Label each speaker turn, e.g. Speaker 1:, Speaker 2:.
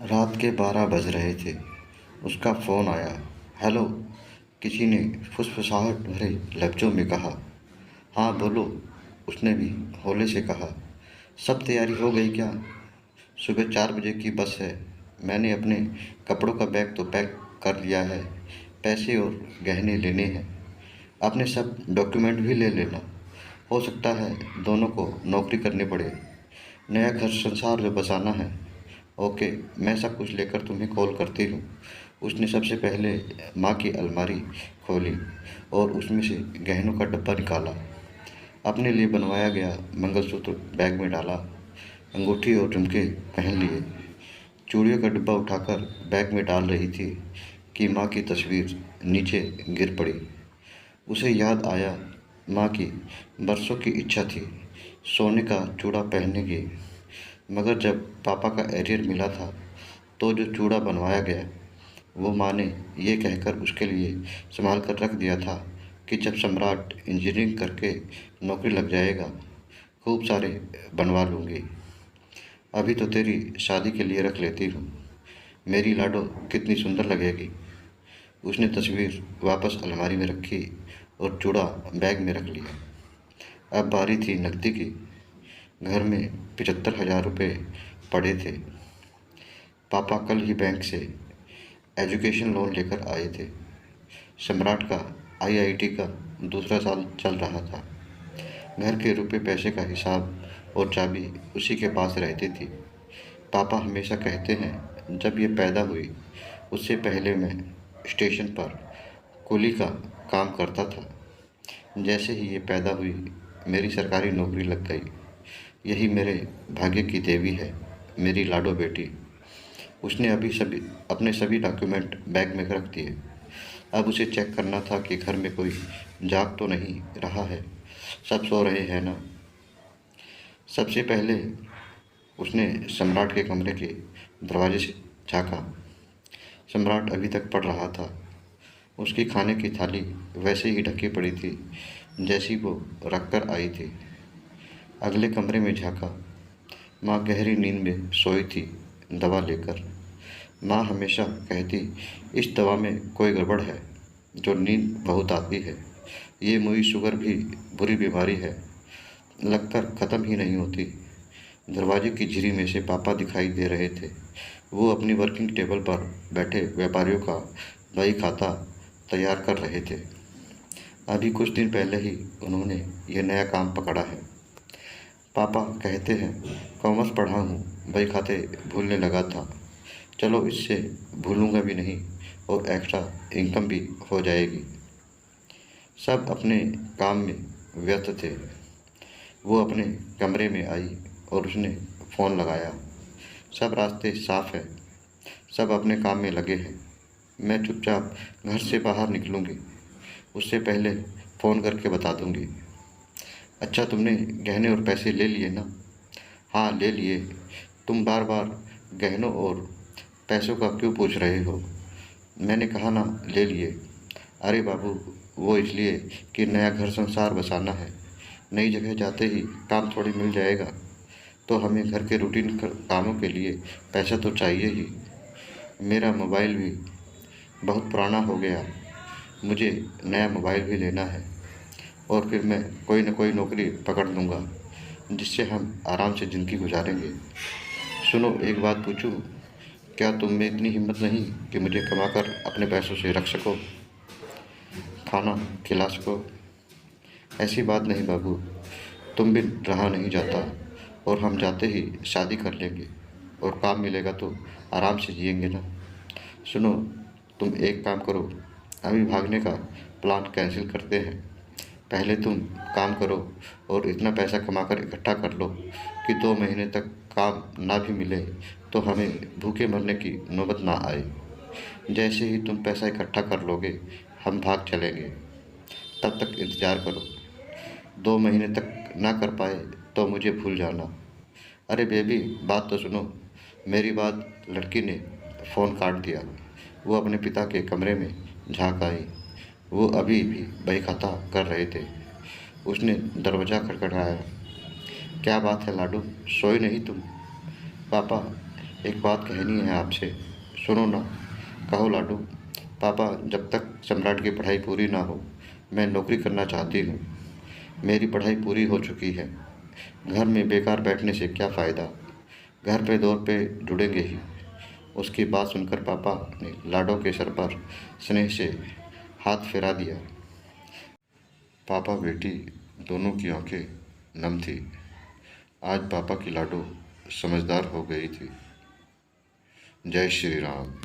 Speaker 1: रात के 12 बज रहे थे। उसका फ़ोन आया। हेलो, किसी ने फुसफुसाहट भरे लफ्ज़ों में कहा। हाँ बोलो, उसने भी हौले से कहा। सब तैयारी हो गई क्या? सुबह 4 बजे की बस है। मैंने अपने कपड़ों का बैग तो पैक कर लिया है। पैसे और गहने लेने हैं। अपने सब डॉक्यूमेंट भी ले लेना। हो सकता है दोनों को नौकरी करनी पड़े। नया घर संसार जो बसाना है। ओके, मैं सब कुछ लेकर तुम्हें कॉल करती हूँ। उसने सबसे पहले माँ की अलमारी खोली और उसमें से गहनों का डब्बा निकाला। अपने लिए बनवाया गया मंगलसूत्र बैग में डाला। अंगूठी और झुमके पहन लिए। चूड़ियों का डिब्बा उठाकर बैग में डाल रही थी कि माँ की तस्वीर नीचे गिर पड़ी। उसे याद आया, माँ की बरसों की इच्छा थी सोने का चूड़ा पहनने की। मगर जब पापा का एरियर मिला था तो जो चूड़ा बनवाया गया, वो माँ ने ये कहकर उसके लिए संभाल कर रख दिया था कि जब सम्राट इंजीनियरिंग करके नौकरी लग जाएगा, खूब सारे बनवा लूँगी। अभी तो तेरी शादी के लिए रख लेती हूँ। मेरी लाडो कितनी सुंदर लगेगी। उसने तस्वीर वापस अलमारी में रखी और चूड़ा बैग में रख लिया। अब बारी थी नकदी की। घर में 75,000 रुपये पड़े थे। पापा कल ही बैंक से एजुकेशन लोन लेकर आए थे। सम्राट का आईआईटी का दूसरा साल चल रहा था। घर के रुपए पैसे का हिसाब और चाबी उसी के पास रहती थी। पापा हमेशा कहते हैं, जब ये पैदा हुई उससे पहले मैं स्टेशन पर कुली का काम करता था। जैसे ही ये पैदा हुई मेरी सरकारी नौकरी लग गई। यही मेरे भाग्य की देवी है, मेरी लाडो बेटी। उसने अभी सभी अपने सभी डॉक्यूमेंट बैग में रख दिए। अब उसे चेक करना था कि घर में कोई जाग तो नहीं रहा है, सब सो रहे हैं ना। सबसे पहले उसने सम्राट के कमरे के दरवाजे से झाँका। सम्राट अभी तक पढ़ रहा था। उसकी खाने की थाली वैसे ही ढकी पड़ी थी जैसी वो रख कर आई थी। अगले कमरे में झाँका। माँ गहरी नींद में सोई थी दवा लेकर। माँ हमेशा कहती, इस दवा में कोई गड़बड़ है, जो नींद बहुत आती है। ये मुई शुगर भी बुरी बीमारी है, लगकर ख़त्म ही नहीं होती। दरवाजे की झिरी में से पापा दिखाई दे रहे थे। वो अपनी वर्किंग टेबल पर बैठे व्यापारियों का बही खाता तैयार कर रहे थे। अभी कुछ दिन पहले ही उन्होंने ये नया काम पकड़ा है। पापा कहते हैं, कॉमर्स पढ़ा हूँ, बही खाते भूलने लगा था। चलो इससे भूलूंगा भी नहीं और एक्स्ट्रा इनकम भी हो जाएगी। सब अपने काम में व्यस्त थे। वो अपने कमरे में आई और उसने फ़ोन लगाया। सब रास्ते साफ हैं, सब अपने काम में लगे हैं। मैं चुपचाप घर से बाहर निकलूँगी, उससे पहले फ़ोन करके बता दूँगी। अच्छा, तुमने गहने और पैसे ले लिए ना? हाँ ले लिए। तुम बार बार गहनों और पैसों का क्यों पूछ रहे हो? मैंने कहा ना, ले लिए। अरे बाबू, वो इसलिए कि नया घर संसार बसाना है। नई जगह जाते ही काम थोड़ी मिल जाएगा, तो हमें घर के रूटीन कामों के लिए पैसा तो चाहिए ही। मेरा मोबाइल भी बहुत पुराना हो गया, मुझे नया मोबाइल भी लेना है। और फिर मैं कोई न कोई नौकरी पकड़ लूँगा जिससे हम आराम से ज़िंदगी गुजारेंगे। सुनो, एक बात पूछूं? क्या तुम में इतनी हिम्मत नहीं कि मुझे कमाकर अपने पैसों से रख सको, खाना खिला सको? ऐसी बात नहीं बाबू, तुम बिन रहा नहीं जाता और हम जाते ही शादी कर लेंगे और काम मिलेगा तो आराम से जिएंगे ना। सुनो, तुम एक काम करो, अभी भागने का प्लान कैंसिल करते हैं। पहले तुम काम करो और इतना पैसा कमाकर इकट्ठा कर लो कि 2 महीने तक काम ना भी मिले तो हमें भूखे मरने की नौबत ना आए। जैसे ही तुम पैसा इकट्ठा कर लोगे, हम भाग चलेंगे। तब तक इंतज़ार करो। 2 महीने तक ना कर पाए तो मुझे भूल जाना। अरे बेबी, बात तो सुनो। मेरी बात लड़की ने फ़ोन काट दिया। वो अपने पिता के कमरे में झांक आई। वो अभी भी बहीखाता कर रहे थे। उसने दरवाज़ा खटखटाया। क्या बात है लाडू, सोई नहीं तुम? पापा, एक बात कहनी है आपसे, सुनो ना। कहो लाडो। पापा, जब तक सम्राट की पढ़ाई पूरी ना हो मैं नौकरी करना चाहती हूँ। मेरी पढ़ाई पूरी हो चुकी है। घर में बेकार बैठने से क्या फ़ायदा। घर पे दौर पे जुड़ेंगे ही। उसकी बात सुनकर पापा ने लाडो के सर पर स्नेह से हाथ फेरा दिया। पापा बेटी दोनों की आंखें नम थी। आज पापा की लाडो समझदार हो गई थी। जय श्री राम।